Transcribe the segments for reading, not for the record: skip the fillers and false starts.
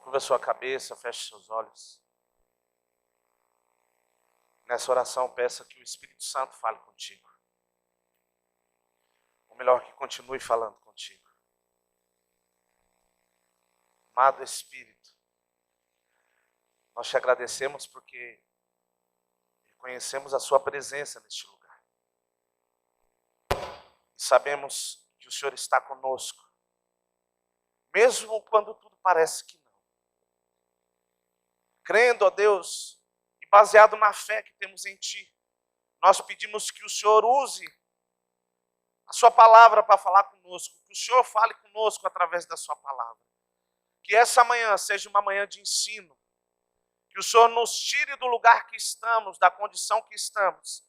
Curva a sua cabeça, feche seus olhos. Nessa oração, peça que o Espírito Santo fale contigo. Ou melhor, que continue falando contigo. Amado Espírito, nós te agradecemos porque reconhecemos a sua presença neste lugar. E sabemos que o Senhor está conosco, mesmo quando tudo parece que não. Crendo, ó Deus, e baseado na fé que temos em Ti, nós pedimos que o Senhor use a sua palavra para falar conosco, que o Senhor fale conosco através da sua palavra. Que essa manhã seja uma manhã de ensino, que o Senhor nos tire do lugar que estamos, da condição que estamos,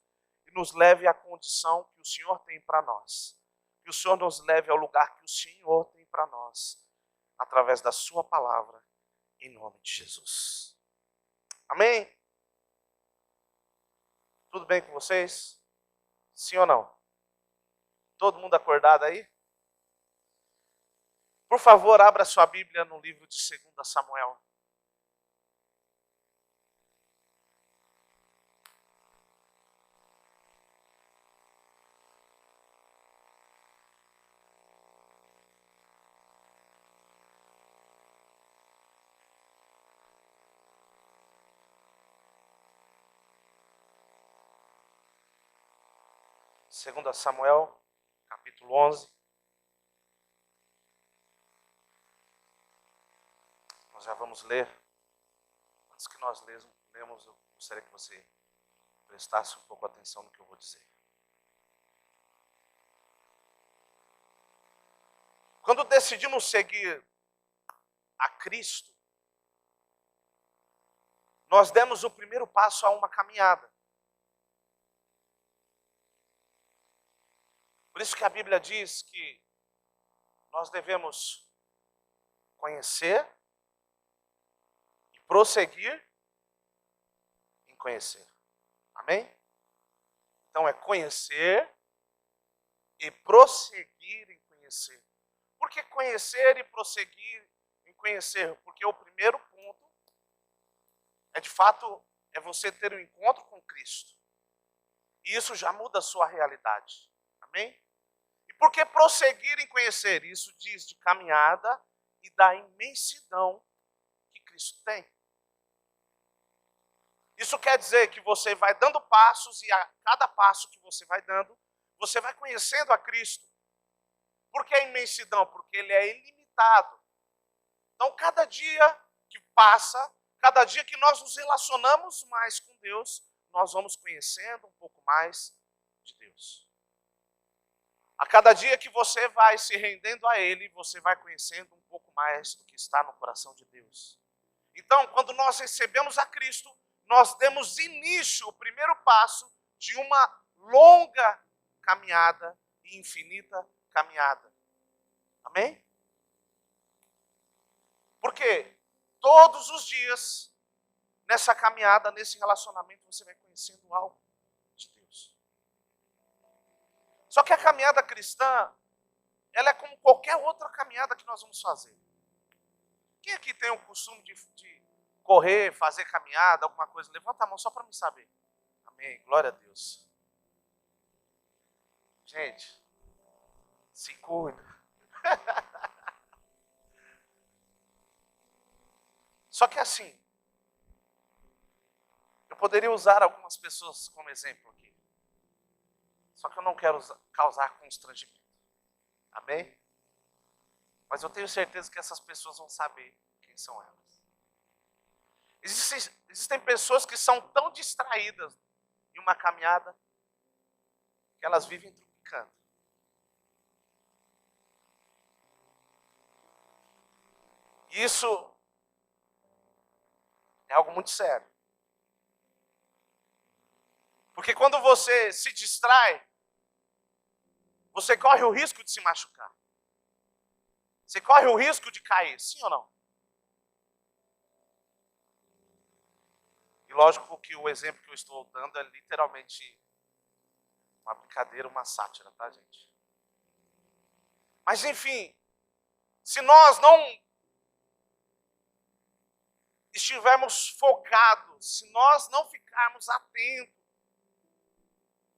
e nos leve à condição que o Senhor tem para nós. Que o Senhor nos leve ao lugar que o Senhor tem para nós, através da sua palavra, em nome de Jesus. Amém? Tudo bem com vocês? Sim ou não? Todo mundo acordado aí? Por favor, abra sua Bíblia no livro de 2 Samuel. Segunda Samuel, capítulo 11. Nós já vamos ler. Antes que nós lemos, eu gostaria que você prestasse um pouco atenção no que eu vou dizer. Quando decidimos seguir a Cristo, nós demos o primeiro passo a uma caminhada. Por isso que a Bíblia diz que nós devemos conhecer e prosseguir em conhecer. Amém? Então é conhecer e prosseguir em conhecer. Por que conhecer e prosseguir em conhecer? Porque o primeiro ponto é, de fato, é você ter um encontro com Cristo. E isso já muda a sua realidade. Amém? E por que prosseguir em conhecer? Isso diz de caminhada e da imensidão que Cristo tem. Isso quer dizer que você vai dando passos e a cada passo que você vai dando, você vai conhecendo a Cristo. Por que a imensidão? Porque Ele é ilimitado. Então, cada dia que passa, cada dia que nós nos relacionamos mais com Deus, nós vamos conhecendo um pouco mais de Deus. A cada dia que você vai se rendendo a Ele, você vai conhecendo um pouco mais do que está no coração de Deus. Então, quando nós recebemos a Cristo, nós demos início, o primeiro passo de uma longa caminhada e infinita caminhada. Amém? Porque todos os dias, nessa caminhada, nesse relacionamento, você vai conhecendo algo de Deus. Só que a caminhada cristã, ela é como qualquer outra caminhada que nós vamos fazer. Quem aqui tem o costume de correr, fazer caminhada, alguma coisa? Levanta a mão só para me saber. Amém, glória a Deus. Gente, se cuida. Só que assim, eu poderia usar algumas pessoas como exemplo aqui. Só que eu não quero causar constrangimento. Amém? Mas eu tenho certeza que essas pessoas vão saber quem são elas. Existem pessoas que são tão distraídas em uma caminhada que elas vivem tropicando. E isso é algo muito sério. Porque quando você se distrai, você corre o risco de se machucar. Você corre o risco de cair, sim ou não? E lógico que o exemplo que eu estou dando é literalmente uma brincadeira, uma sátira, tá, gente? Mas enfim, se nós não estivermos focados, se nós não ficarmos atentos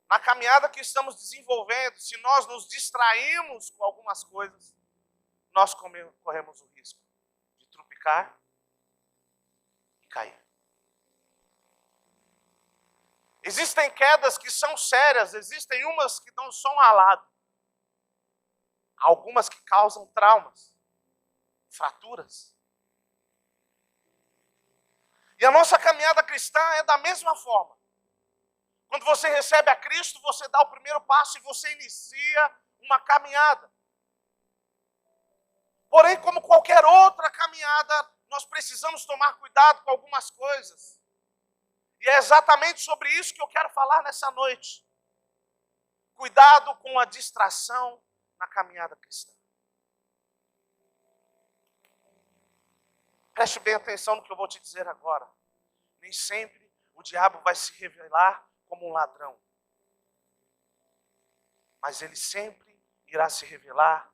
na caminhada que estamos desenvolvendo, se nós nos distrairmos com algumas coisas, nós corremos o risco de tropicar e cair. Existem quedas que são sérias, existem umas que dão só um ralado. Algumas que causam traumas, fraturas. E a nossa caminhada cristã é da mesma forma. Quando você recebe a Cristo, você dá o primeiro passo e você inicia uma caminhada. Porém, como qualquer outra caminhada, nós precisamos tomar cuidado com algumas coisas. E é exatamente sobre isso que eu quero falar nessa noite. Cuidado com a distração na caminhada cristã. Preste bem atenção no que eu vou te dizer agora. Nem sempre o diabo vai se revelar como um ladrão. Mas ele sempre irá se revelar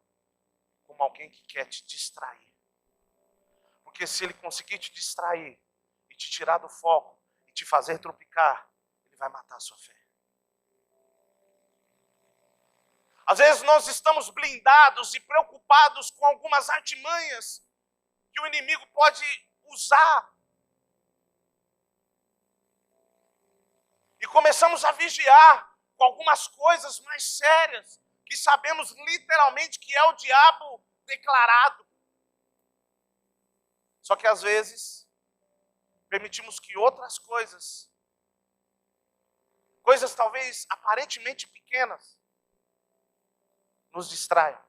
como alguém que quer te distrair. Porque se ele conseguir te distrair e te tirar do foco e te fazer tropicar, ele vai matar a sua fé. Às vezes nós estamos blindados e preocupados com algumas artimanhas que o inimigo pode usar. E começamos a vigiar com algumas coisas mais sérias, que sabemos literalmente que é o diabo declarado. Só que às vezes permitimos que outras coisas talvez aparentemente pequenas, nos distraiam.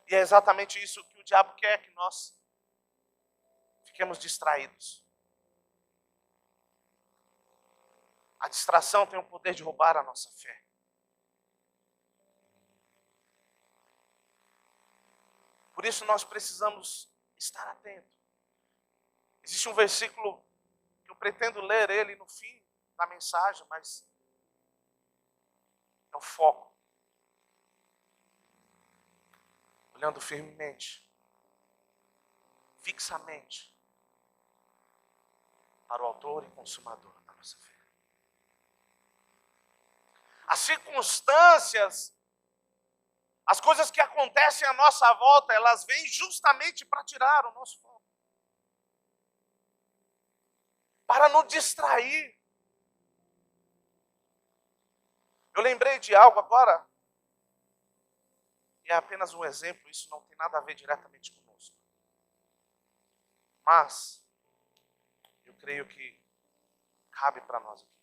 E é exatamente isso que o diabo quer, que nós fiquemos distraídos. A distração tem o poder de roubar a nossa fé. Por isso nós precisamos estar atentos. Existe um versículo que eu pretendo ler ele no fim da mensagem, mas é o foco. Olhando firmemente, fixamente, para o autor e consumador da nossa fé. As circunstâncias, as coisas que acontecem à nossa volta, elas vêm justamente para tirar o nosso foco. Para nos distrair. Eu lembrei de algo agora, e é apenas um exemplo, isso não tem nada a ver diretamente conosco. Mas, eu creio que cabe para nós aqui.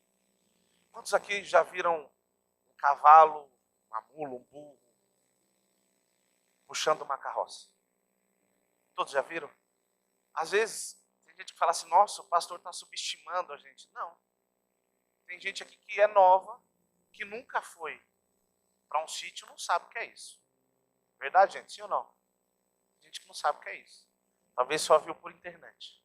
Quantos aqui já viram um cavalo, uma mula, um burro, puxando uma carroça? Todos já viram? Às vezes, tem gente que fala assim, nossa, o pastor está subestimando a gente. Não. Tem gente aqui que é nova, que nunca foi para um sítio, não sabe o que é isso. Verdade, gente? Sim ou não? Tem gente que não sabe o que é isso. Talvez só viu por internet.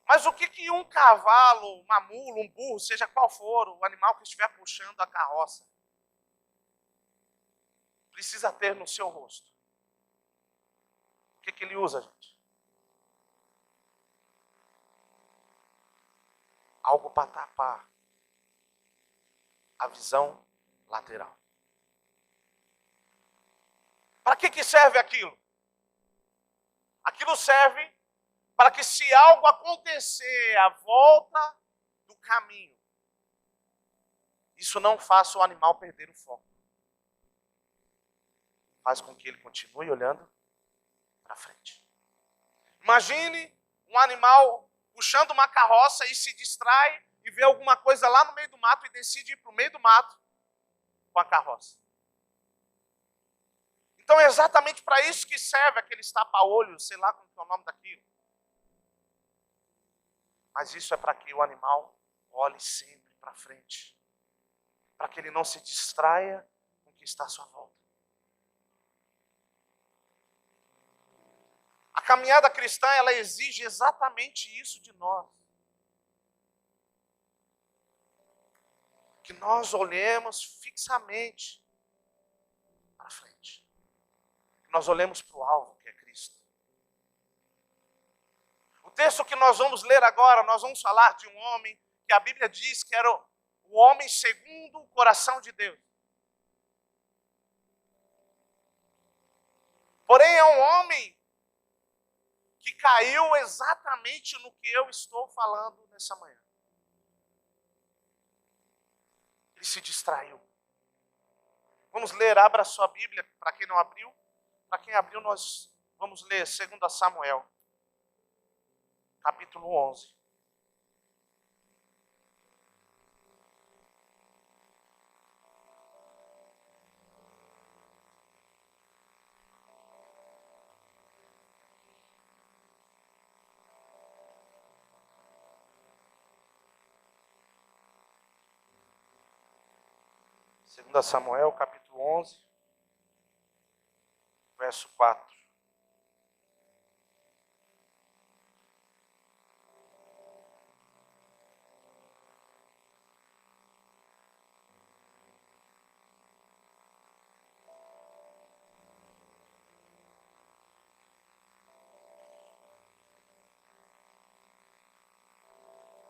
Mas o que um cavalo, uma mula, um burro, seja qual for o animal que estiver puxando a carroça, precisa ter no seu rosto? O que ele usa, gente? Algo para tapar a visão lateral. Para que serve aquilo? Aquilo serve para que, se algo acontecer à volta do caminho, isso não faça o animal perder o foco. Faz com que ele continue olhando para frente. Imagine um animal puxando uma carroça e se distrai e vê alguma coisa lá no meio do mato e decide ir para o meio do mato com a carroça. Então é exatamente para isso que serve aqueles tapa-olhos, sei lá como é o nome daquilo. Mas isso é para que o animal olhe sempre para frente. Para que ele não se distraia com o que está à sua volta. A caminhada cristã, ela exige exatamente isso de nós. Que nós olhemos fixamente para frente. Que nós olhemos para o alvo, que é Cristo. O texto que nós vamos ler agora, nós vamos falar de um homem que a Bíblia diz que era o homem segundo o coração de Deus. Porém, é um homem que caiu exatamente no que eu estou falando nessa manhã. Ele se distraiu. Vamos ler, abra sua Bíblia, para quem não abriu. Para quem abriu, nós vamos ler 2 Samuel, capítulo 11. Segunda Samuel, capítulo 11, verso 4.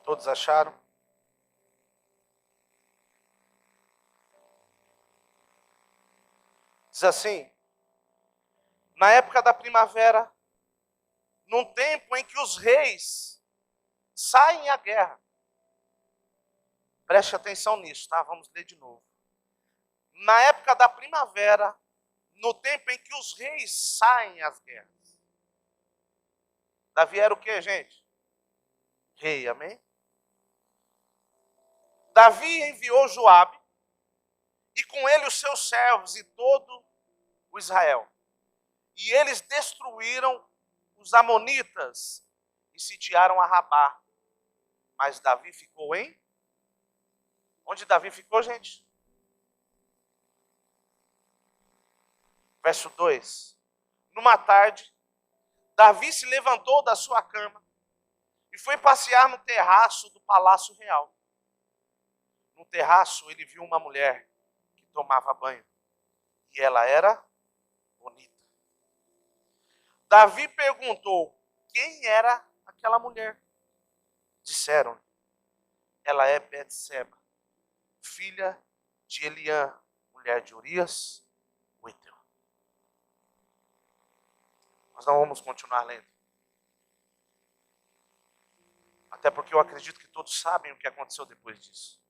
Todos acharam? Diz assim: na época da primavera, num tempo em que os reis saem à guerra. Preste atenção nisso, tá? Vamos ler de novo. Na época da primavera, no tempo em que os reis saem às guerras. Davi era o que, gente? Rei, amém? Davi enviou Joabe e com ele os seus servos e todo o Israel. E eles destruíram os amonitas e sitiaram a Rabá. Mas Davi ficou em? Onde Davi ficou, gente? Verso 2. Numa tarde, Davi se levantou da sua cama e foi passear no terraço do palácio real. No terraço ele viu uma mulher que tomava banho. E ela era bonita. Davi perguntou quem era aquela mulher. Disseram, ela é Betseba, filha de Eliã, mulher de Urias, o Heteu. Nós não vamos continuar lendo. Até porque eu acredito que todos sabem o que aconteceu depois disso.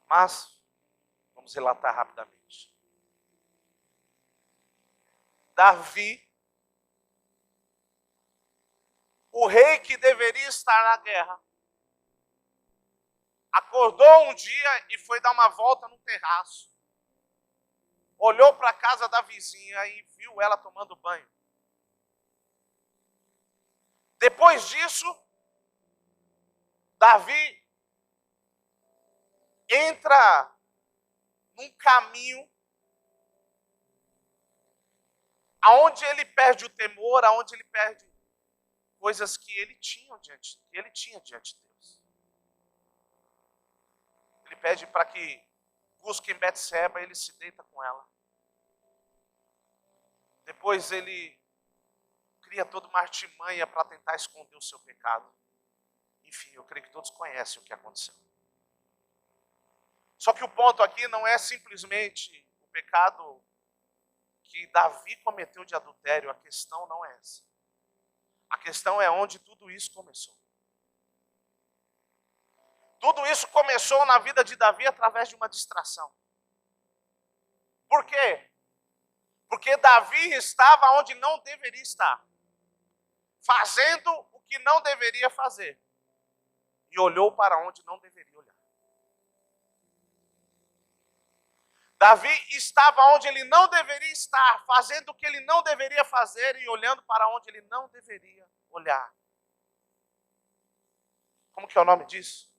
Mas, vamos relatar rapidamente. Davi, o rei que deveria estar na guerra, acordou um dia e foi dar uma volta no terraço. Olhou para a casa da vizinha e viu ela tomando banho. Depois disso, Davi entra num caminho aonde ele perde o temor, aonde ele perde coisas que ele tinha diante de Deus. Ele pede para que busquem Betseba, ele se deita com ela. Depois ele cria toda uma artimanha para tentar esconder o seu pecado. Enfim, eu creio que todos conhecem o que aconteceu. Só que o ponto aqui não é simplesmente o pecado que Davi cometeu de adultério, a questão não é essa. A questão é onde tudo isso começou. Tudo isso começou na vida de Davi através de uma distração. Por quê? Porque Davi estava onde não deveria estar, fazendo o que não deveria fazer, e olhou para onde não deveria olhar. Davi estava onde ele não deveria estar, fazendo o que ele não deveria fazer e olhando para onde ele não deveria olhar. Como que é o nome disso?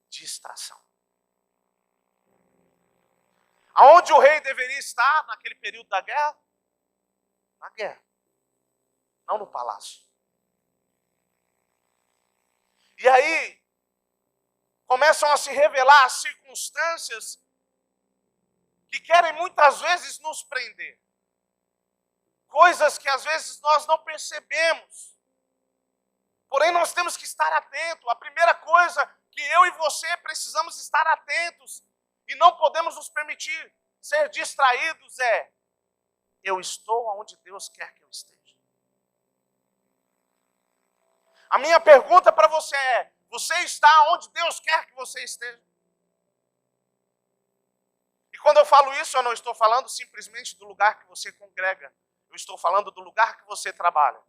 Distração. Aonde o rei deveria estar naquele período da guerra? Na guerra. Não no palácio. E aí, começam a se revelar as circunstâncias que querem muitas vezes nos prender. Coisas que às vezes nós não percebemos. Porém, nós temos que estar atentos. A primeira coisa que eu e você precisamos estar atentos e não podemos nos permitir ser distraídos é: eu estou onde Deus quer que eu esteja. A minha pergunta para você é: você está onde Deus quer que você esteja? E quando eu falo isso, eu não estou falando simplesmente do lugar que você congrega. Eu estou falando do lugar que você trabalha.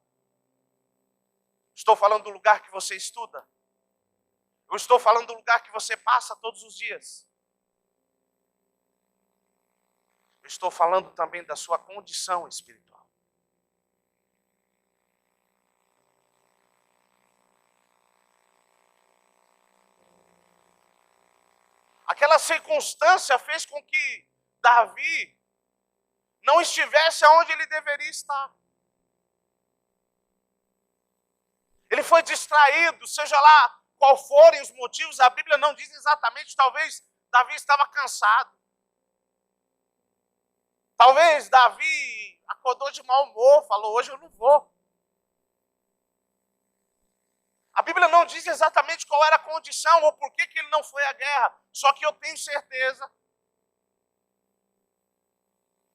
Estou falando do lugar que você estuda. Eu estou falando do lugar que você passa todos os dias. Eu estou falando também da sua condição espiritual. Aquela circunstância fez com que Davi não estivesse onde ele deveria estar. Ele foi distraído, seja lá qual forem os motivos, a Bíblia não diz exatamente, talvez Davi estava cansado. Talvez Davi acordou de mau humor, falou: hoje eu não vou. A Bíblia não diz exatamente qual era a condição ou por que ele não foi à guerra. Só que eu tenho certeza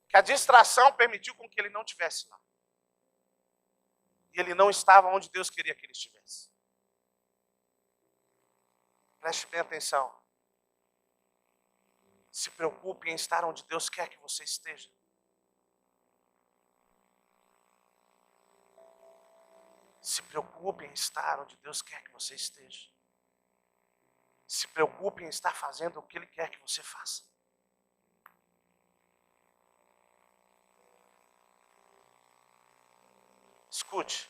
que a distração permitiu com que ele não estivesse lá. E ele não estava onde Deus queria que ele estivesse. Preste bem atenção. Se preocupe em estar onde Deus quer que você esteja. Se preocupe em estar onde Deus quer que você esteja. Se preocupe em estar fazendo o que Ele quer que você faça. Escute.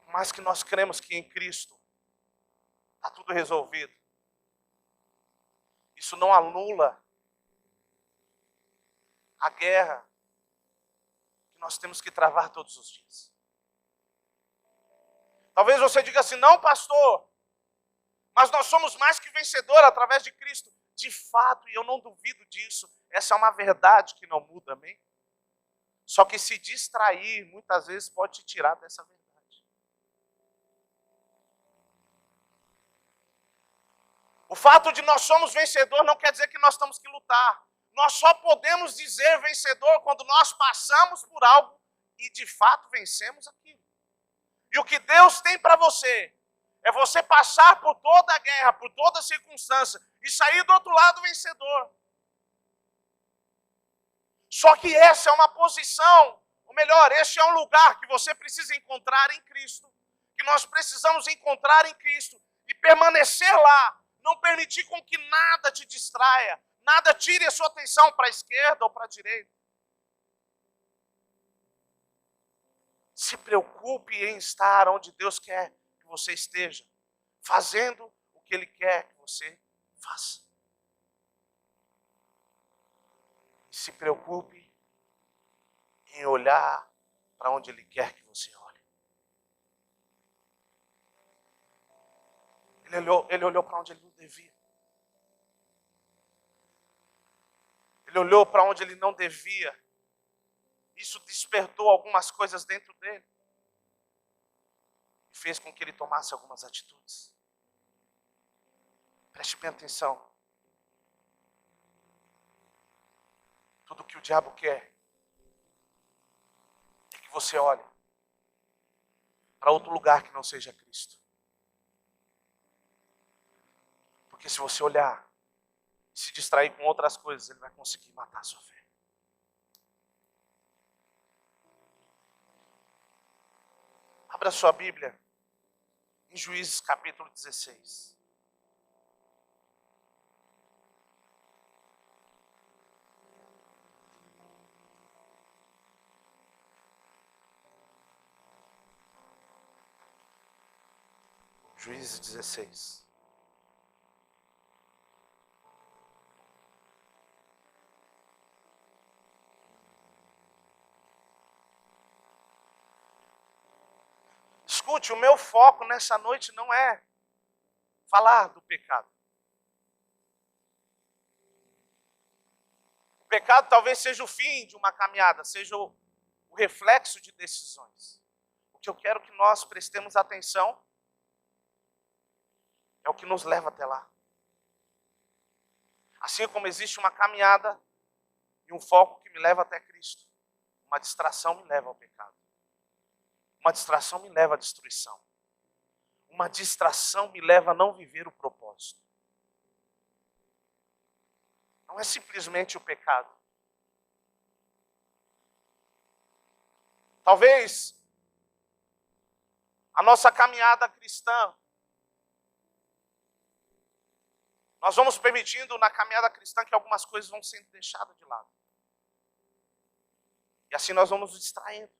Por mais que nós cremos que em Cristo está tudo resolvido, isso não anula a guerra que nós temos que travar todos os dias. Talvez você diga assim: não, pastor, mas nós somos mais que vencedores através de Cristo. De fato, e eu não duvido disso, essa é uma verdade que não muda, amém? Só que se distrair, muitas vezes, pode te tirar dessa verdade. O fato de nós somos vencedores não quer dizer que nós temos que lutar. Nós só podemos dizer vencedor quando nós passamos por algo e de fato vencemos aquilo. E o que Deus tem para você é você passar por toda a guerra, por toda a circunstância e sair do outro lado vencedor. Só que essa é uma posição, ou melhor, este é um lugar que você precisa encontrar em Cristo. Que nós precisamos encontrar em Cristo e permanecer lá. Não permitir com que nada te distraia, nada tire a sua atenção para a esquerda ou para a direita. Se preocupe em estar onde Deus quer que você esteja, fazendo o que Ele quer que você faça. Se preocupe em olhar para onde Ele quer que você olhe. Ele olhou para onde ele não devia. Ele olhou para onde ele não devia. Isso despertou algumas coisas dentro dele. E fez com que ele tomasse algumas atitudes. Preste bem atenção. Tudo que o diabo quer é que você olhe para outro lugar que não seja Cristo. Porque se você olhar e se distrair com outras coisas, ele vai conseguir matar a sua fé. Abra sua Bíblia em Juízes capítulo 16. Juízes 16. Escute, o meu foco nessa noite não é falar do pecado. O O pecado talvez seja o fim de uma caminhada, seja o reflexo de decisões. O que eu quero que nós prestemos atenção é o que nos leva até lá. Assim como existe uma caminhada e um foco que me leva até Cristo, uma distração me leva ao pecado. Uma distração me leva à destruição. Uma distração me leva a não viver o propósito. Não é simplesmente o pecado. Talvez a nossa caminhada cristã, nós vamos permitindo na caminhada cristã que algumas coisas vão sendo deixadas de lado. E assim nós vamos nos distraindo.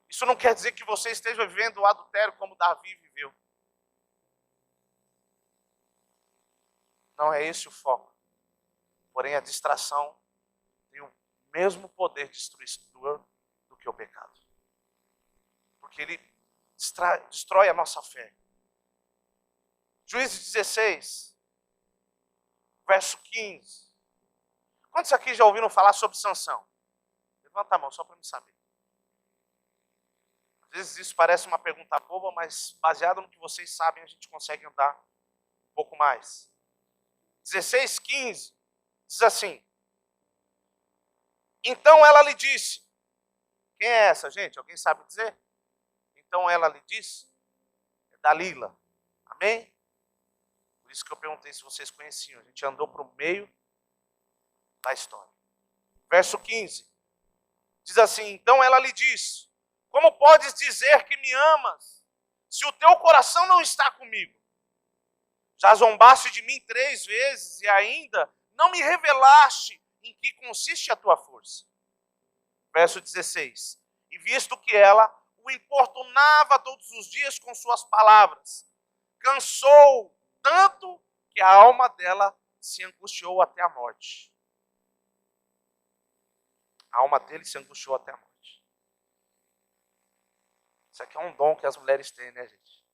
Isso não quer dizer que você esteja vivendo o adultério como Davi viveu. Não é esse o foco. Porém, a distração tem o mesmo poder destruidor do que o pecado. Porque ele destrói a nossa fé. Juízes 16, verso 15. Quantos aqui já ouviram falar sobre Sansão? Levanta a mão, só para me saber. Às vezes isso parece uma pergunta boba, mas baseado no que vocês sabem, a gente consegue andar um pouco mais. 16, 15, diz assim. Então ela lhe disse. Quem é essa, gente? Alguém sabe dizer? Então ela lhe disse. É Dalila. Amém? Por isso que eu perguntei se vocês conheciam. A gente andou para o meio da história. Verso 15. Diz assim, então ela lhe disse, como podes dizer que me amas, se o teu coração não está comigo? Já zombaste de mim 3 vezes e ainda não me revelaste em que consiste a tua força. Verso 16. E visto que ela o importunava todos os dias com suas palavras, cansou tanto que a alma dela se angustiou até a morte. A alma dele se angustiou até a morte. Isso aqui é um dom que as mulheres têm, né, gente?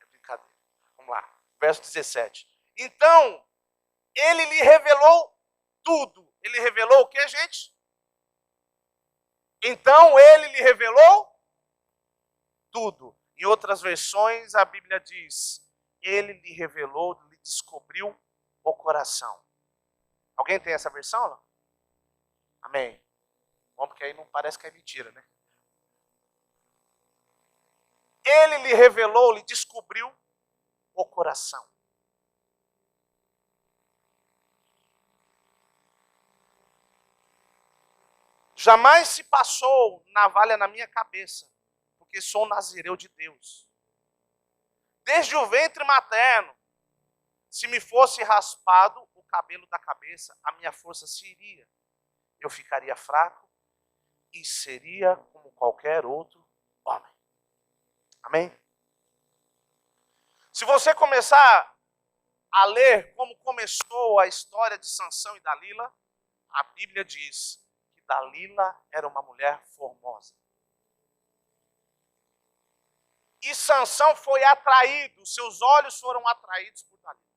É brincadeira. Vamos lá. Verso 17. Então, ele lhe revelou tudo. Ele revelou o que, gente? Então, ele lhe revelou tudo. Em outras versões, a Bíblia diz, ele lhe revelou, lhe descobriu o coração. Alguém tem essa versão? Não? Amém. Bom, porque aí não parece que é mentira, né? Ele lhe revelou, lhe descobriu o coração. Jamais se passou navalha na minha cabeça, porque sou nazireu de Deus. Desde o ventre materno, se me fosse raspado o cabelo da cabeça, a minha força se iria. Eu ficaria fraco e seria como qualquer outro homem. Amém? Se você começar a ler como começou a história de Sansão e Dalila, a Bíblia diz que Dalila era uma mulher formosa. E Sansão foi atraído, seus olhos foram atraídos por Dalila.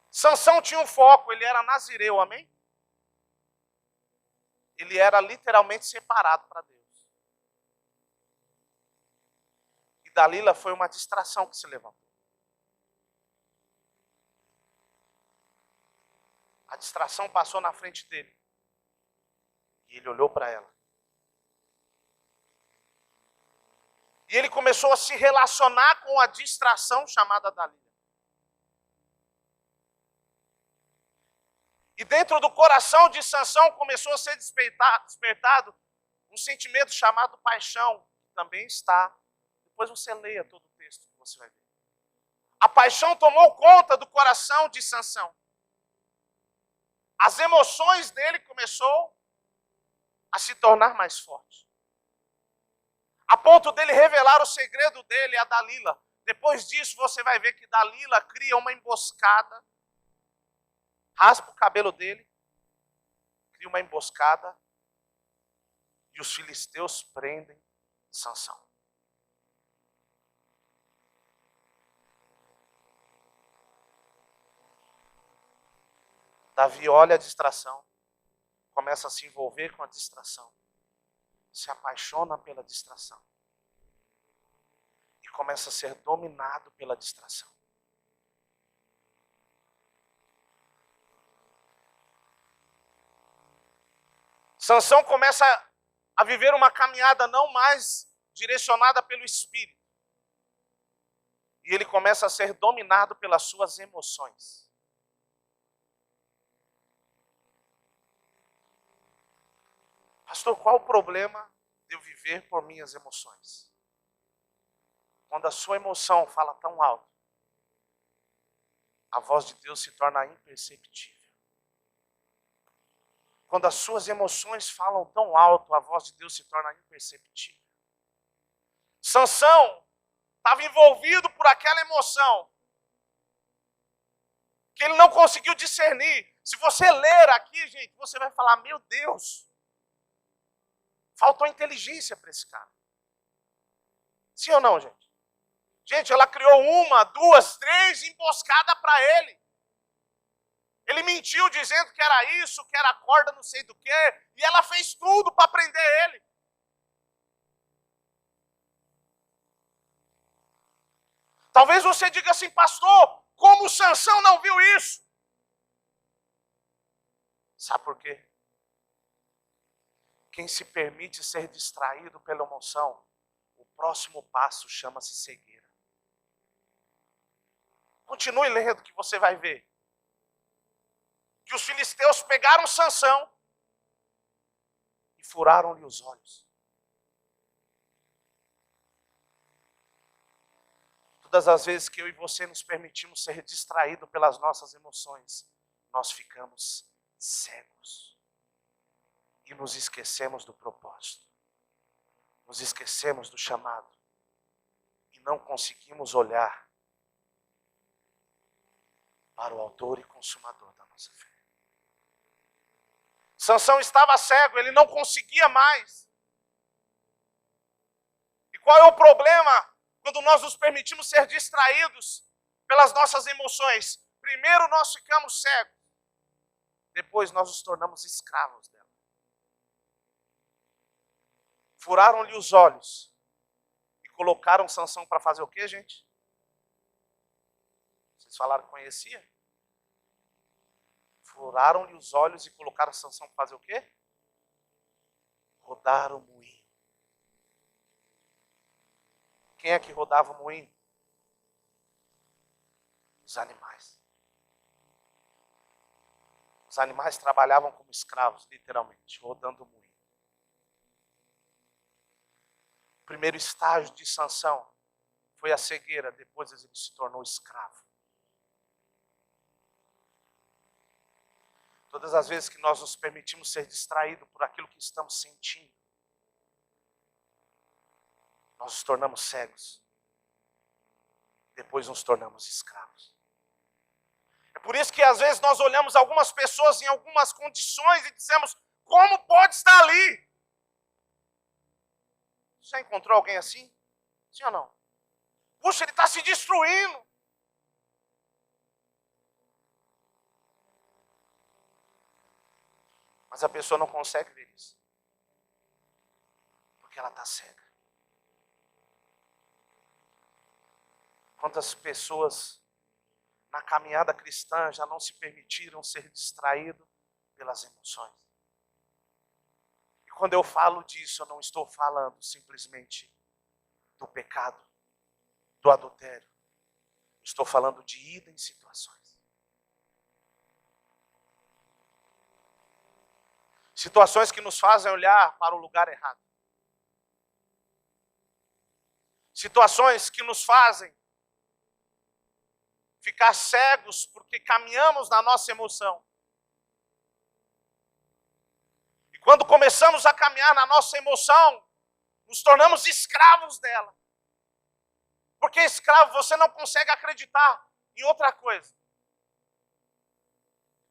Sansão tinha um foco, ele era nazireu, amém? Ele era literalmente separado para Deus. E Dalila foi uma distração que se levantou. A distração passou na frente dele. E ele olhou para ela. E ele começou a se relacionar com a distração chamada Dalila. E dentro do coração de Sansão começou a ser despertado um sentimento chamado paixão, que também está. Depois você leia todo o texto que você vai ver. A paixão tomou conta do coração de Sansão. As emoções dele começou a se tornar mais fortes. A ponto dele revelar o segredo dele a Dalila. Depois disso você vai ver que Dalila cria uma emboscada, raspa o cabelo dele, cria uma emboscada e os filisteus prendem Sansão. Davi olha a distração, começa a se envolver com a distração, se apaixona pela distração e começa a ser dominado pela distração. Sansão começa a viver uma caminhada não mais direcionada pelo Espírito. E ele começa a ser dominado pelas suas emoções. Pastor, qual o problema de eu viver por minhas emoções? Quando a sua emoção fala tão alto, a voz de Deus se torna imperceptível. Quando as suas emoções falam tão alto, a voz de Deus se torna imperceptível. Sansão estava envolvido por aquela emoção que ele não conseguiu discernir. Se você ler aqui, gente, você vai falar, meu Deus, faltou inteligência para esse cara. Sim ou não, gente? Gente, ela criou 1, 2, 3 emboscadas para ele. Ele mentiu dizendo que era isso, que era corda não sei do que, e ela fez tudo para prender ele. Talvez você diga assim, pastor, como Sansão não viu isso? Sabe por quê? Quem se permite ser distraído pela emoção, o próximo passo chama-se cegueira. Continue lendo que você vai ver. Que os filisteus pegaram Sansão e furaram-lhe os olhos. Todas as vezes que eu e você nos permitimos ser distraídos pelas nossas emoções, nós ficamos cegos. E nos esquecemos do propósito. Nos esquecemos do chamado. E não conseguimos olhar para o autor e consumador da nossa fé. Sansão estava cego, ele não conseguia mais. E qual é o problema quando nós nos permitimos ser distraídos pelas nossas emoções? Primeiro nós ficamos cegos, depois nós nos tornamos escravos dela. Furaram-lhe os olhos e colocaram Sansão para fazer o quê, gente? Vocês falaram que conhecia? Furaram-lhe os olhos e colocaram Sansão para fazer o quê? Rodar o moinho. Quem é que rodava o moinho? Os animais. Os animais trabalhavam como escravos, literalmente, rodando o moinho. O primeiro estágio de Sansão foi a cegueira, depois ele se tornou escravo. Todas as vezes que nós nos permitimos ser distraídos por aquilo que estamos sentindo, nós nos tornamos cegos. Depois nos tornamos escravos. É por isso que às vezes nós olhamos algumas pessoas em algumas condições e dizemos, como pode estar ali? Você já encontrou alguém assim? Sim ou não? Puxa, ele está se destruindo. Mas a pessoa não consegue ver isso. Porque ela está cega. Quantas pessoas na caminhada cristã já não se permitiram ser distraídos pelas emoções? E quando eu falo disso, eu não estou falando simplesmente do pecado, do adultério. Estou falando de ida em situações. Situações que nos fazem olhar para o lugar errado. Situações que nos fazem ficar cegos porque caminhamos na nossa emoção. E quando começamos a caminhar na nossa emoção, nos tornamos escravos dela. Porque escravo, você não consegue acreditar em outra coisa.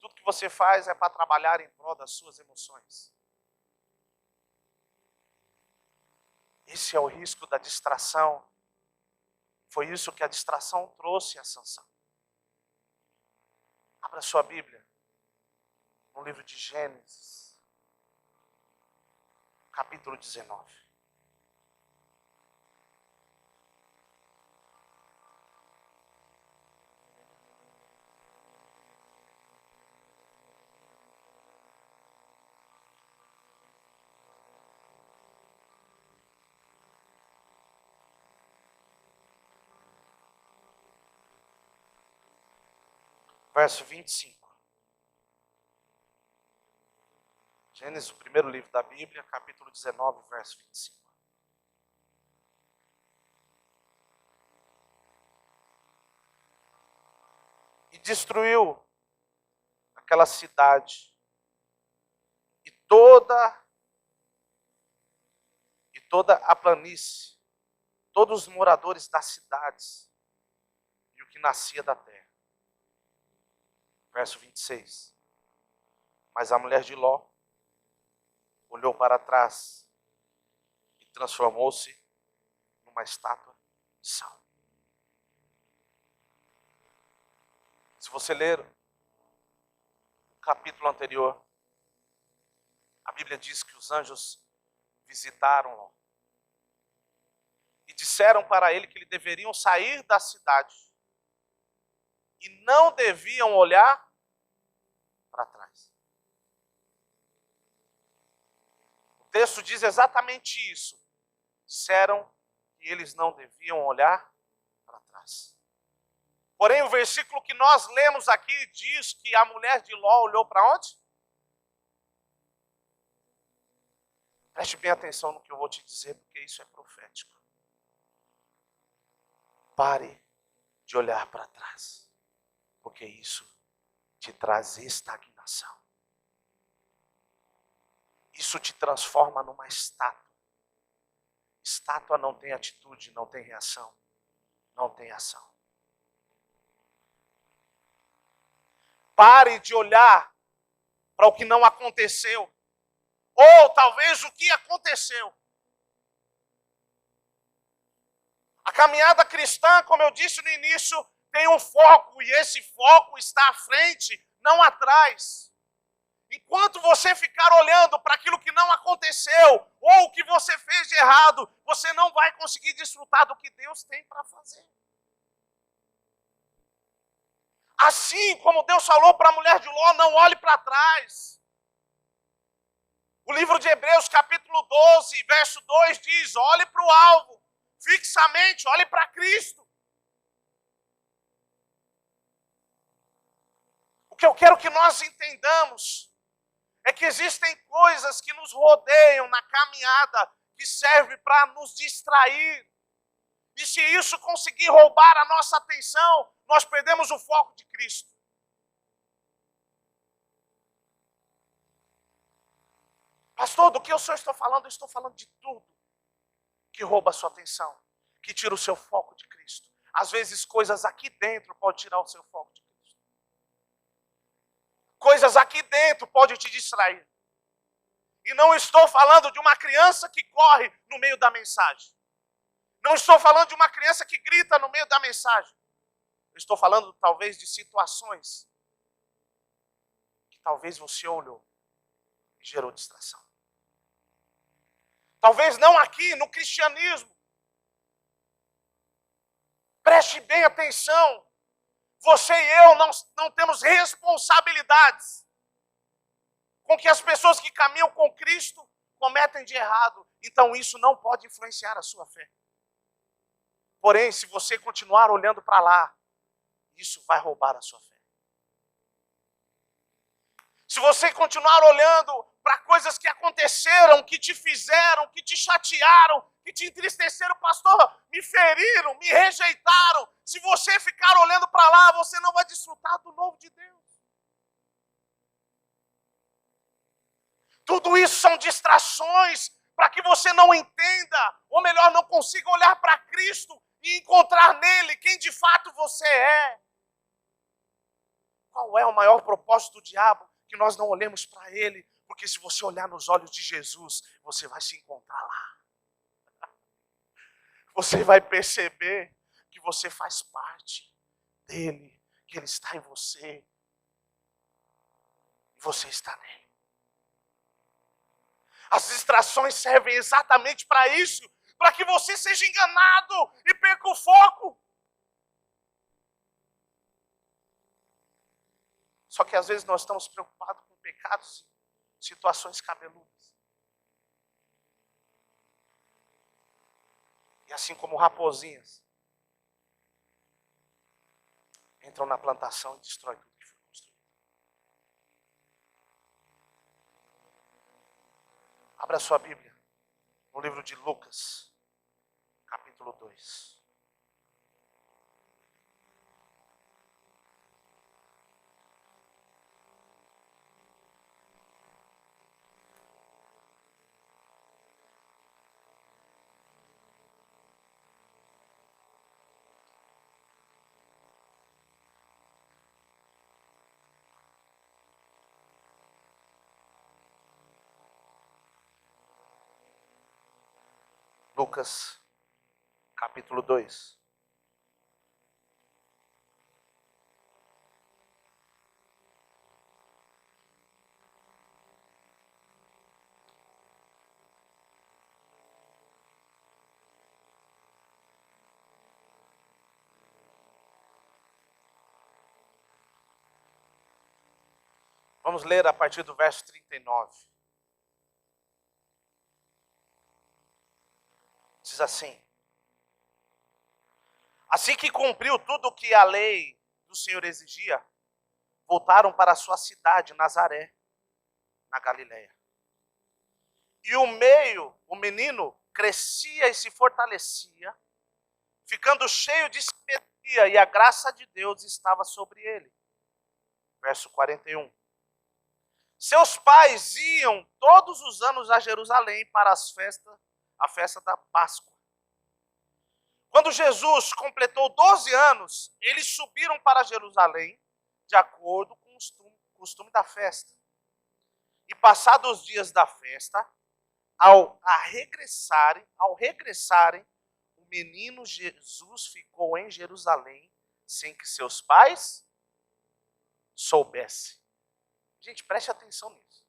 Tudo que você faz é para trabalhar em prol das suas emoções. Esse é o risco da distração. Foi isso que a distração trouxe a Sansão. Abra sua Bíblia no livro de Gênesis, capítulo 19. Verso 25. Gênesis, o primeiro livro da Bíblia, capítulo 19, verso 25. E destruiu aquela cidade e toda a planície, todos os moradores das cidades e o que nascia da terra. Verso 26. Mas a mulher de Ló olhou para trás e transformou-se numa estátua de sal. Se você ler o capítulo anterior, a Bíblia diz que os anjos visitaram Ló e disseram para ele que eles deveriam sair da cidade e não deviam olhar para trás. O texto diz exatamente isso. Disseram que eles não deviam olhar para trás. Porém, o versículo que nós lemos aqui diz que a mulher de Ló olhou para onde? Preste bem atenção no que eu vou te dizer, porque isso é profético. Pare de olhar para trás, porque isso te traz estagnação. Isso te transforma numa estátua. Estátua não tem atitude, não tem reação, não tem ação. Pare de olhar para o que não aconteceu, ou talvez o que aconteceu. A caminhada cristã, como eu disse no início, tem um foco, e esse foco está à frente, não atrás. Enquanto você ficar olhando para aquilo que não aconteceu, ou o que você fez de errado, você não vai conseguir desfrutar do que Deus tem para fazer. Assim como Deus falou para a mulher de Ló, não olhe para trás. O livro de Hebreus, capítulo 12, verso 2 diz, olhe para o alvo, fixamente, olhe para Cristo. O que eu quero que nós entendamos é que existem coisas que nos rodeiam na caminhada que servem para nos distrair. E se isso conseguir roubar a nossa atenção, nós perdemos o foco de Cristo. Pastor, do que o senhor está falando? Eu estou falando de tudo que rouba a sua atenção, que tira o seu foco de Cristo. Às vezes coisas aqui dentro podem tirar o seu foco de Cristo. Coisas aqui dentro podem te distrair. E não estou falando de uma criança que corre no meio da mensagem. Não estou falando de uma criança que grita no meio da mensagem. Eu estou falando talvez de situações que talvez você olhou e gerou distração. Talvez não aqui no cristianismo. Preste bem atenção. Você e eu não temos responsabilidades com que as pessoas que caminham com Cristo cometem de errado. Então isso não pode influenciar a sua fé. Porém, se você continuar olhando para lá, isso vai roubar a sua fé. Se você continuar olhando para coisas que aconteceram, que te fizeram, que te chatearam, que te entristeceram, pastor, me feriram, me rejeitaram. Se você ficar olhando para lá, você não vai desfrutar do novo de Deus. Tudo isso são distrações para que você não entenda, ou melhor, não consiga olhar para Cristo e encontrar nele quem de fato você é. Qual é o maior propósito do diabo? Que nós não olhemos para ele, porque se você olhar nos olhos de Jesus, você vai se encontrar lá. Você vai perceber que você faz parte dele, que ele está em você. E você está nele. As distrações servem exatamente para isso, para que você seja enganado e perca o foco. Só que às vezes nós estamos preocupados com pecados, situações cabeludas. E assim como raposinhas entram na plantação e destroem tudo que foi construído. Abra sua Bíblia no livro de Lucas, capítulo 2. Lucas, capítulo 2. Vamos ler a partir do verso 39. Diz assim: assim que cumpriu tudo o que a lei do Senhor exigia, voltaram para a sua cidade, Nazaré, na Galileia. E o menino, crescia e se fortalecia, ficando cheio de sabedoria, e a graça de Deus estava sobre ele. Verso 41. Seus pais iam todos os anos a Jerusalém para a festa da Páscoa. Quando Jesus completou 12 anos, eles subiram para Jerusalém, de acordo com o costume da festa. E passados os dias da festa, ao regressarem, o menino Jesus ficou em Jerusalém sem que seus pais soubessem. Gente, preste atenção nisso.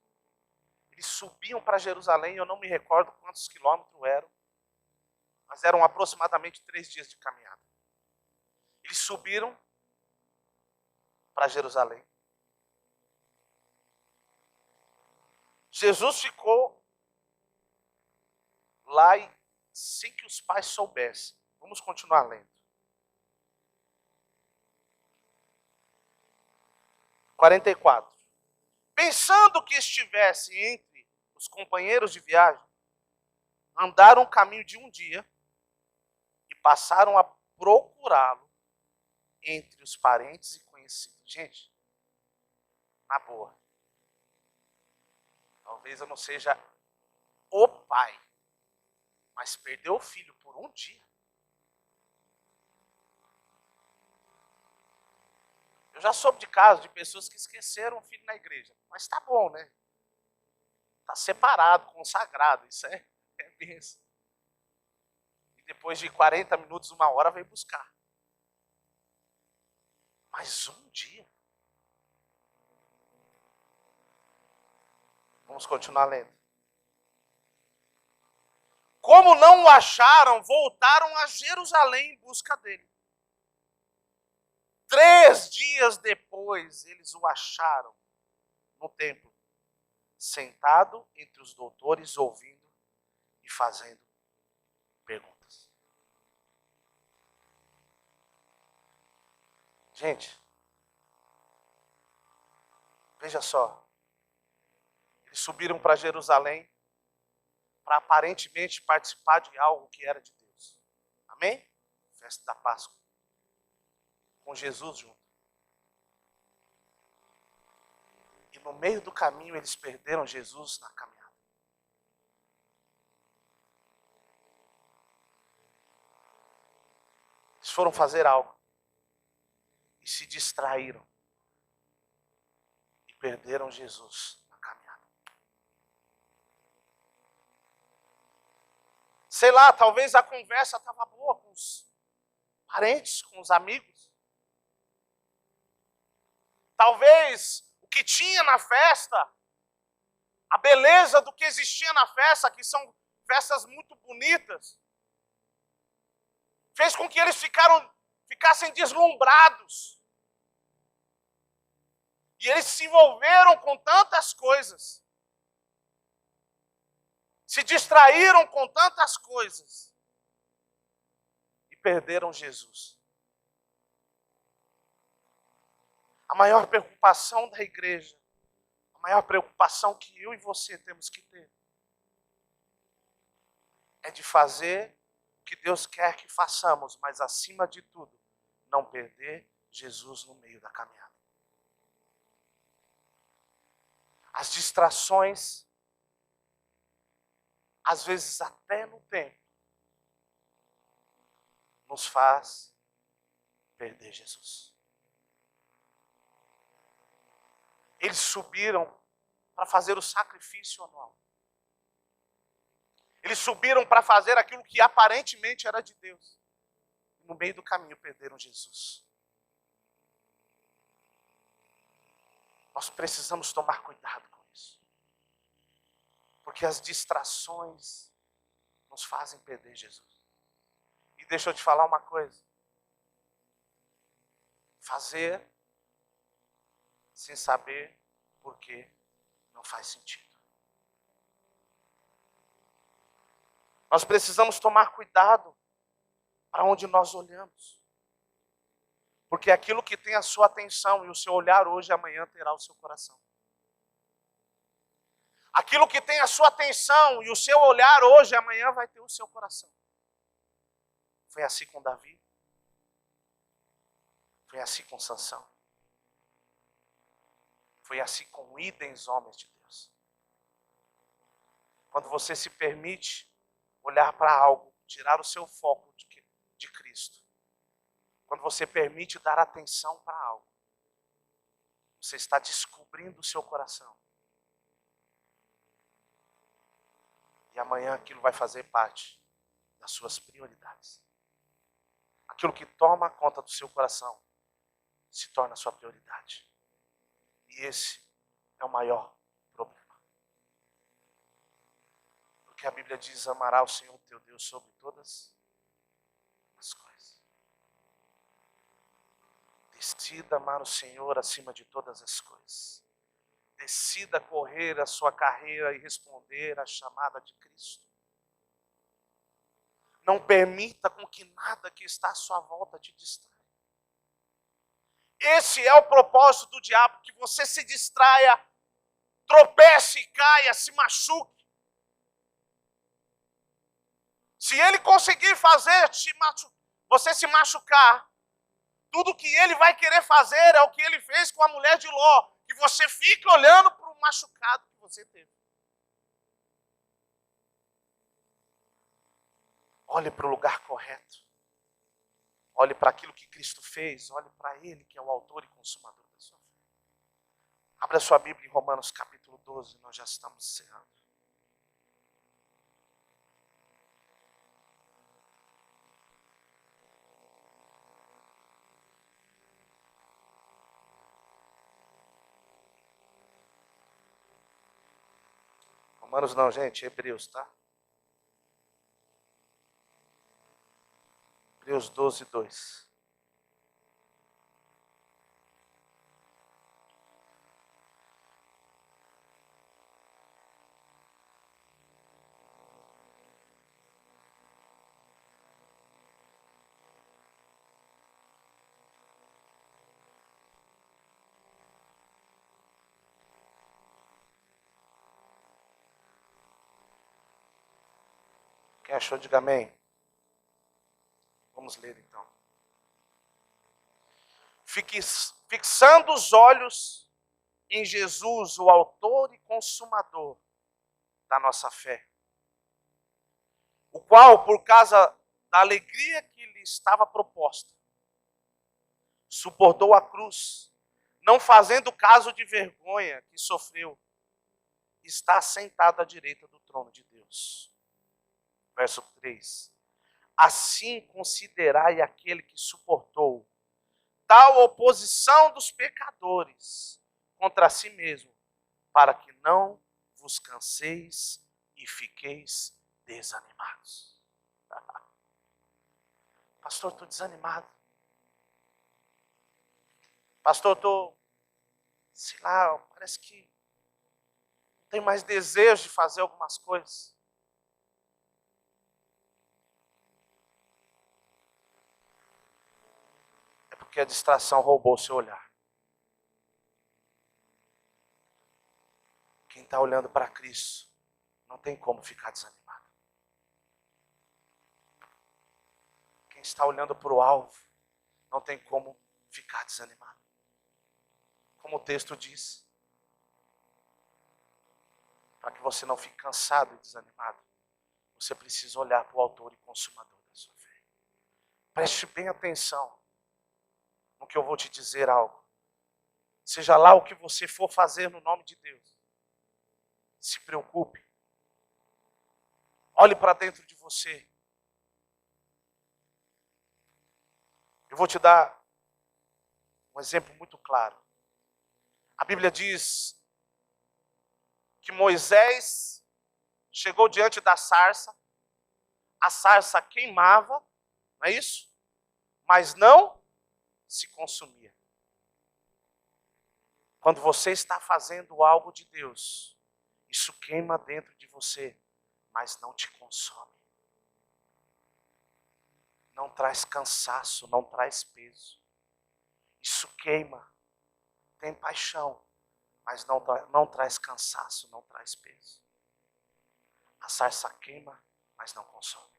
Eles subiam para Jerusalém, eu não me recordo quantos quilômetros eram, mas eram aproximadamente 3 dias de caminhada. Eles subiram para Jerusalém. Jesus ficou lá e sem que os pais soubessem. Vamos continuar lendo. 44. Pensando que estivesse entre os companheiros de viagem, andaram o caminho de um dia e passaram a procurá-lo entre os parentes e conhecidos. Gente, na boa, talvez eu não seja o pai, mas perdeu o filho por um dia. Eu já soube de casos de pessoas que esqueceram o filho na igreja. Mas tá bom, né? Tá separado, consagrado. Isso é bênção. E depois de 40 minutos, 1 hora, veio buscar. Mas um dia. Vamos continuar lendo. Como não o acharam, voltaram a Jerusalém em busca dele. 3 dias depois, eles o acharam no templo, sentado entre os doutores, ouvindo e fazendo perguntas. Gente, veja só. Eles subiram para Jerusalém para aparentemente participar de algo que era de Deus. Amém? Festa da Páscoa. Com Jesus junto. E no meio do caminho eles perderam Jesus na caminhada. Eles foram fazer algo. E se distraíram. E perderam Jesus na caminhada. Sei lá, talvez a conversa estava boa com os parentes, com os amigos. Talvez o que tinha na festa, a beleza do que existia na festa, que são festas muito bonitas, fez com que eles ficassem deslumbrados. E eles se envolveram com tantas coisas, se distraíram com tantas coisas e perderam Jesus. A maior preocupação da igreja, a maior preocupação que eu e você temos que ter, é de fazer o que Deus quer que façamos, mas acima de tudo, não perder Jesus no meio da caminhada. As distrações, às vezes até no tempo, nos faz perder Jesus. Eles subiram para fazer o sacrifício anual. Eles subiram para fazer aquilo que aparentemente era de Deus. No meio do caminho perderam Jesus. Nós precisamos tomar cuidado com isso. Porque as distrações nos fazem perder Jesus. E deixa eu te falar uma coisa. Fazer sem saber por quê não faz sentido. Nós precisamos tomar cuidado para onde nós olhamos. Porque aquilo que tem a sua atenção e o seu olhar hoje, amanhã terá o seu coração. Aquilo que tem a sua atenção e o seu olhar hoje, amanhã vai ter o seu coração. Foi assim com Davi. Foi assim com Sansão. Foi assim com idens homens de Deus. Quando você se permite olhar para algo, tirar o seu foco de Cristo. Quando você permite dar atenção para algo, você está descobrindo o seu coração. E amanhã aquilo vai fazer parte das suas prioridades. Aquilo que toma conta do seu coração se torna a sua prioridade. E esse é o maior problema. Porque a Bíblia diz: amará o Senhor teu Deus sobre todas as coisas. Decida amar o Senhor acima de todas as coisas. Decida correr a sua carreira e responder à chamada de Cristo. Não permita com que nada que está à sua volta te distraia. Esse é o propósito do diabo, que você se distraia, tropece, caia, se machuque. Se ele conseguir fazer você se machucar, tudo que ele vai querer fazer é o que ele fez com a mulher de Ló, que você fique olhando para o machucado que você teve. Olhe para o lugar correto. Olhe para aquilo que Cristo fez. Olhe para Ele, que é o autor e consumador da sua fé. Abra sua Bíblia em Romanos capítulo 12, nós já estamos encerrando. Romanos não, gente, Hebreus, tá? Hebreus 12, 2. Quem achou, diga amém. Vamos ler então. Fixando os olhos em Jesus, o autor e consumador da nossa fé, o qual, por causa da alegria que lhe estava proposta, suportou a cruz, não fazendo caso de vergonha que sofreu, está sentado à direita do trono de Deus. Verso 3. Assim considerai aquele que suportou tal oposição dos pecadores, contra si mesmo, para que não vos canseis e fiqueis desanimados. Pastor, estou desanimado. Pastor, estou, sei lá, parece que não tenho mais desejo de fazer algumas coisas. É porque a distração roubou o seu olhar. Quem está olhando para Cristo não tem como ficar desanimado. Quem está olhando para o alvo não tem como ficar desanimado. Como o texto diz, para que você não fique cansado e desanimado, você precisa olhar para o autor e consumador da sua fé. Preste bem atenção no que eu vou te dizer algo. Seja lá o que você for fazer no nome de Deus, se preocupe. Olhe para dentro de você. Eu vou te dar um exemplo muito claro. A Bíblia diz que Moisés chegou diante da sarça, a sarça queimava, não é isso? Mas não se consumia. Quando você está fazendo algo de Deus, isso queima dentro de você, mas não te consome. Não traz cansaço, não traz peso. Isso queima, tem paixão, mas não traz cansaço, não traz peso. A sarça queima, mas não consome.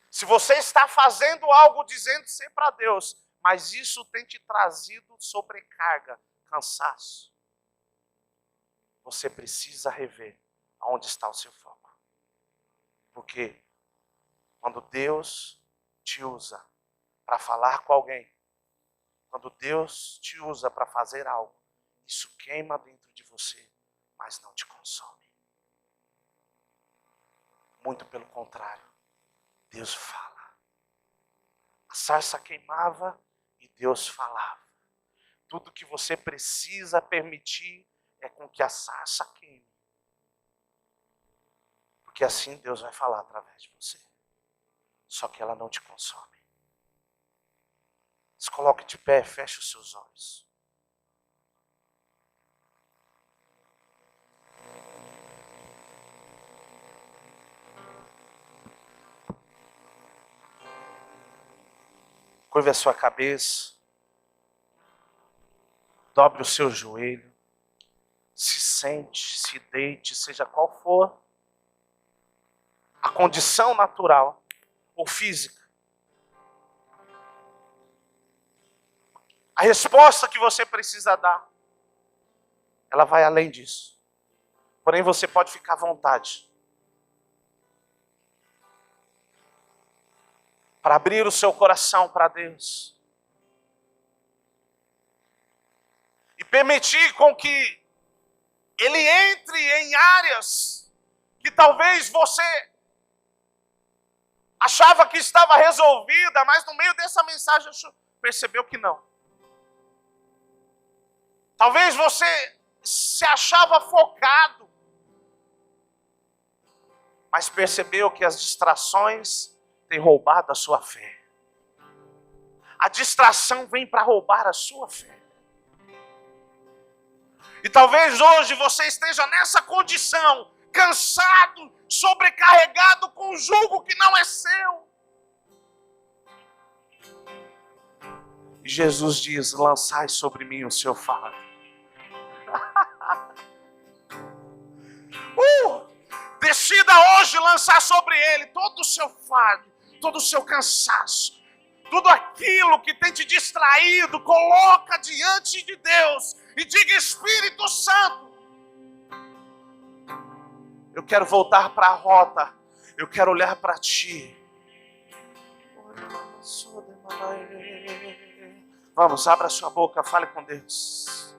Se você está fazendo algo dizendo ser para Deus, mas isso tem te trazido sobrecarga, cansaço, você precisa rever aonde está o seu foco. Porque quando Deus te usa para falar com alguém, quando Deus te usa para fazer algo, isso queima dentro de você, mas não te consome. Muito pelo contrário, Deus fala. A sarça queimava e Deus falava. Tudo que você precisa permitir é com que a sarça queime. Porque assim Deus vai falar através de você. Só que ela não te consome. Se coloque de pé, feche os seus olhos. Curve a sua cabeça. Dobre o seu joelho. Se sente, se deite, seja qual for a condição natural ou física. A resposta que você precisa dar, ela vai além disso. Porém, você pode ficar à vontade para abrir o seu coração para Deus e permitir com que Ele entre em áreas que talvez você achava que estava resolvida, mas no meio dessa mensagem percebeu que não. Talvez você se achava focado, mas percebeu que as distrações têm roubado a sua fé. A distração vem para roubar a sua fé. E talvez hoje você esteja nessa condição, cansado, sobrecarregado com um jugo que não é seu. E Jesus diz: lançai sobre mim o seu fardo. Decida hoje lançar sobre Ele todo o seu fardo, todo o seu cansaço, tudo aquilo que tem te distraído. Coloca diante de Deus e diga: Espírito Santo, eu quero voltar para a rota, eu quero olhar para Ti. Vamos, abra sua boca, fale com Deus.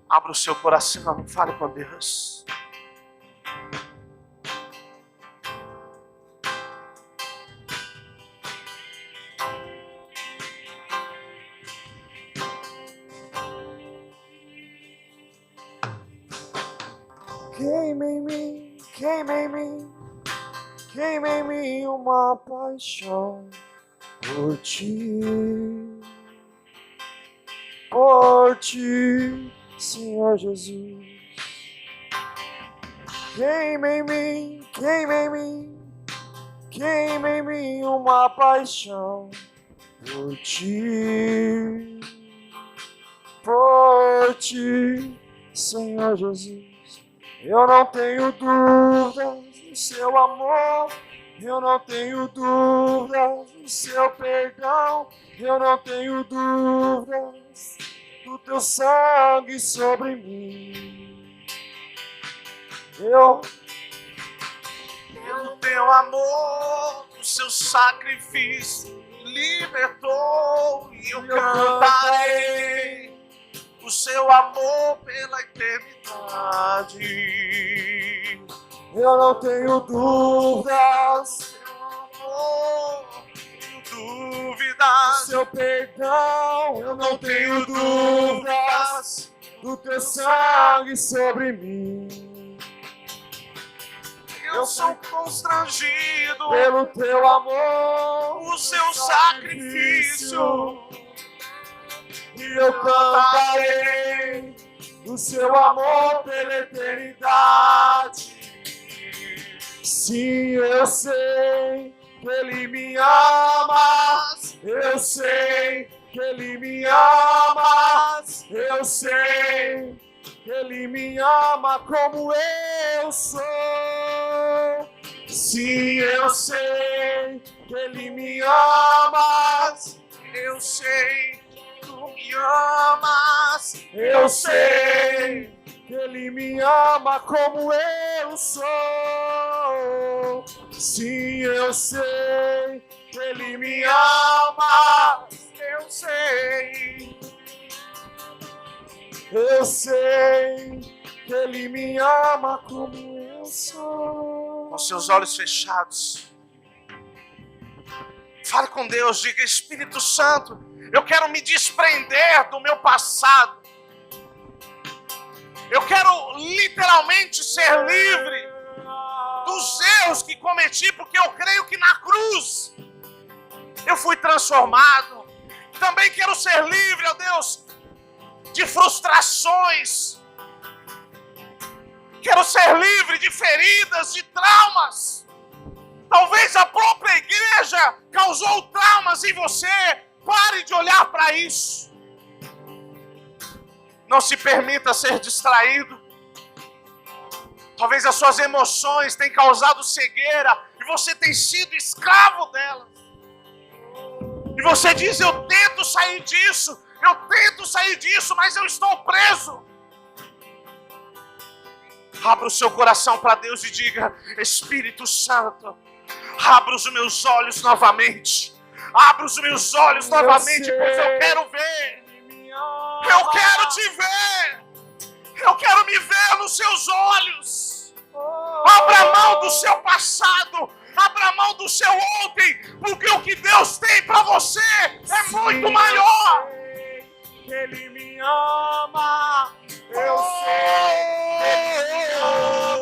Abra o seu coração, fale com Deus. Queima em mim, queima em mim, queima em mim uma paixão por ti, Senhor Jesus. Queima em mim, queima em mim, queima em mim uma paixão por ti, Senhor Jesus. Eu não tenho dúvidas do seu amor, eu não tenho dúvidas do seu perdão, eu não tenho dúvidas do teu sangue sobre mim. Pelo teu amor, o seu sacrifício me libertou e eu cantarei o seu amor pela eternidade. Eu não tenho dúvidas, dúvidas, seu perdão, eu não tenho dúvidas do teu sangue sobre mim. Eu sou constrangido pelo teu amor, o seu sacrifício. E eu cantarei o seu amor pela eternidade. Sim, eu sei que Ele me ama, eu sei que Ele me ama, eu sei que Ele me ama como eu sou. Sim, eu sei que Ele me ama, Eu sei que tu me amas. eu sei que Ele me ama como eu sou. Sim, eu sei que Ele me ama. Eu sei. Eu sei que Ele me ama como eu sou. Com seus olhos fechados, fale com Deus, diga: Espírito Santo, eu quero me desprender do meu passado. Eu quero literalmente ser livre dos erros que cometi, porque eu creio que na cruz eu fui transformado. Também quero ser livre, ó Deus, de frustrações. Quero ser livre de feridas, de traumas. Talvez a própria igreja causou traumas em você. Pare de olhar para isso. Não se permita ser distraído. Talvez as suas emoções tenham causado cegueira e você tem sido escravo delas. E você diz: eu tento sair disso, mas eu estou preso. Abra o seu coração para Deus e diga: Espírito Santo, abra os meus olhos novamente. Abra os meus olhos novamente, pois eu quero ver. Eu quero te ver. Eu quero me ver nos seus olhos. Abra a mão do seu passado. Abra a mão do seu ontem. Porque o que Deus tem para você é muito maior. Ele me ama. Eu sei que Ele me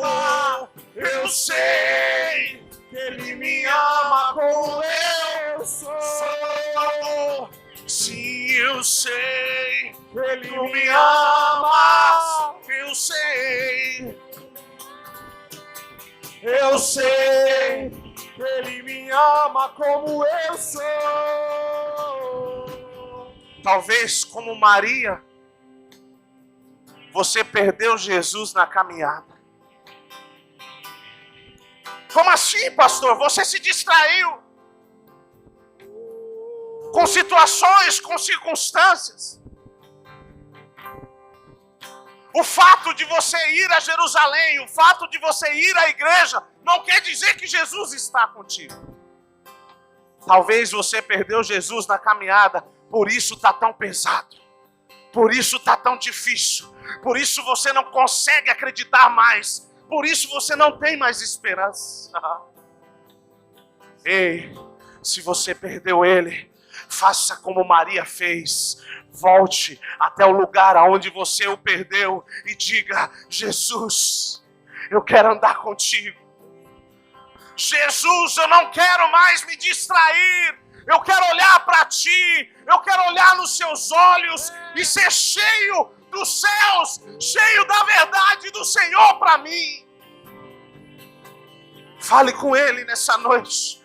ama. Eu sei Que Ele me ama como eu sou. Sim, eu sei. Que Ele Tu me me ama. amas. Eu sei. Eu sei que Ele me ama como eu sou. Talvez como Maria, você perdeu Jesus na caminhada. Como assim, pastor? Você se distraiu com situações, com circunstâncias. O fato de você ir a Jerusalém, o fato de você ir à igreja, não quer dizer que Jesus está contigo. Talvez você perdeu Jesus na caminhada, por isso está tão pesado. Por isso está tão difícil. Por isso você não consegue acreditar mais. Por isso você não tem mais esperança. Ei, se você perdeu Ele, faça como Maria fez. Volte até o lugar aonde você o perdeu e diga: Jesus, Eu quero andar contigo. Jesus, eu não quero mais me distrair. Eu quero olhar para ti. Eu quero olhar nos seus olhos e ser cheio dos céus, cheio da verdade do Senhor para mim. Fale com Ele nessa noite,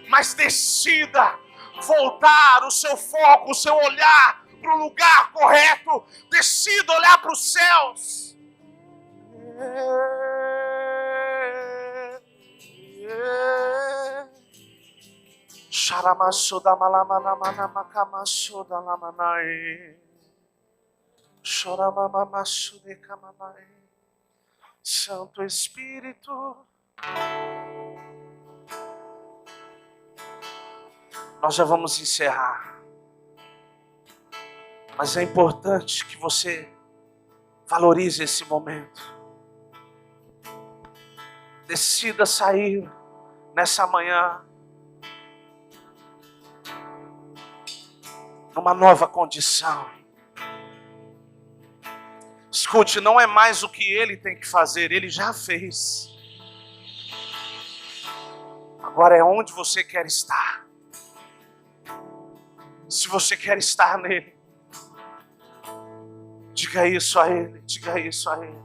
mas decida voltar o seu foco, o seu olhar para o lugar correto. Decida olhar para os céus. Santo Espírito, nós já vamos encerrar, mas é importante que você valorize esse momento. Decida sair nessa manhã numa nova condição. Escute, não é mais o que Ele tem que fazer, Ele já fez. Agora é onde você quer estar. Se você quer estar nele, diga isso a Ele, diga isso a Ele.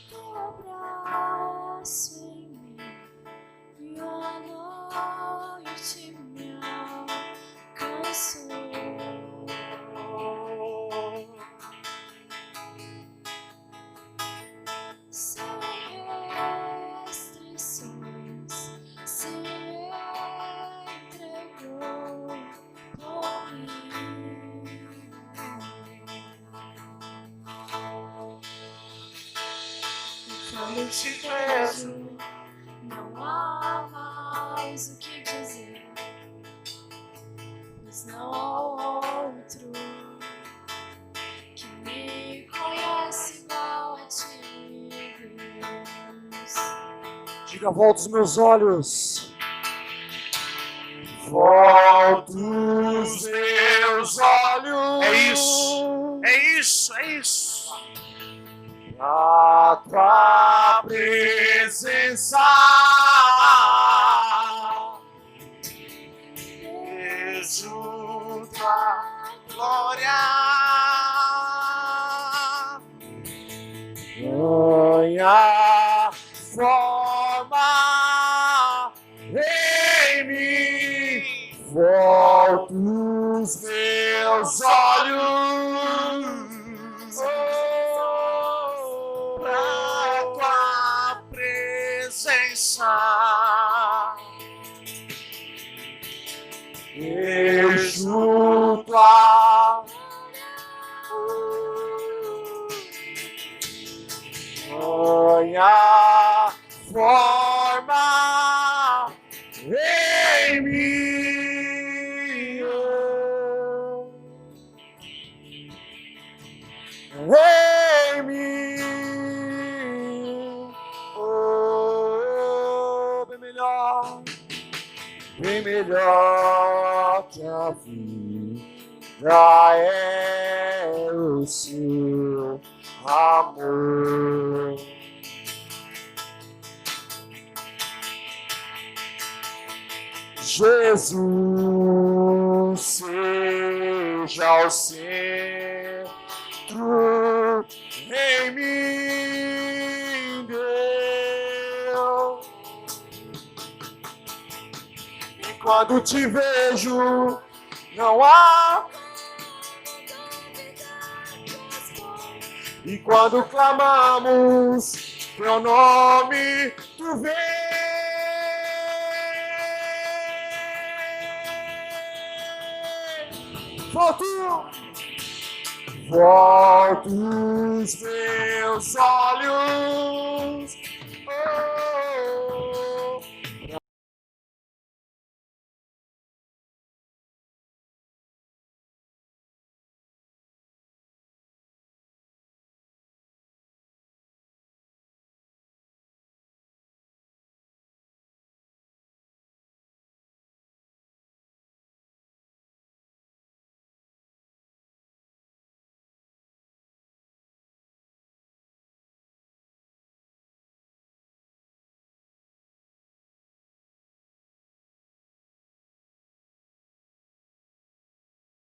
Teu abraço em mim e a noite me alcançou. Sem restrições, se entregou por mim. Quando te vejo, não há mais o que dizer, pois não há outro que me conhece igual a ti, Deus. Diga, volta os meus olhos. Volta os meus olhos. É isso, é isso, é isso. A tua presença. Vejo tua glória. Ganha forma em mim. Volta os meus olhos. Pra tua presença. Eu junto a ganha forma em mim. Em mim. Oh, bem melhor que a vida é o seu amor. Jesus seja o centro em mim, Deus. E quando te vejo, não há. E quando clamamos teu nome, tu vem. Volto os meus olhos.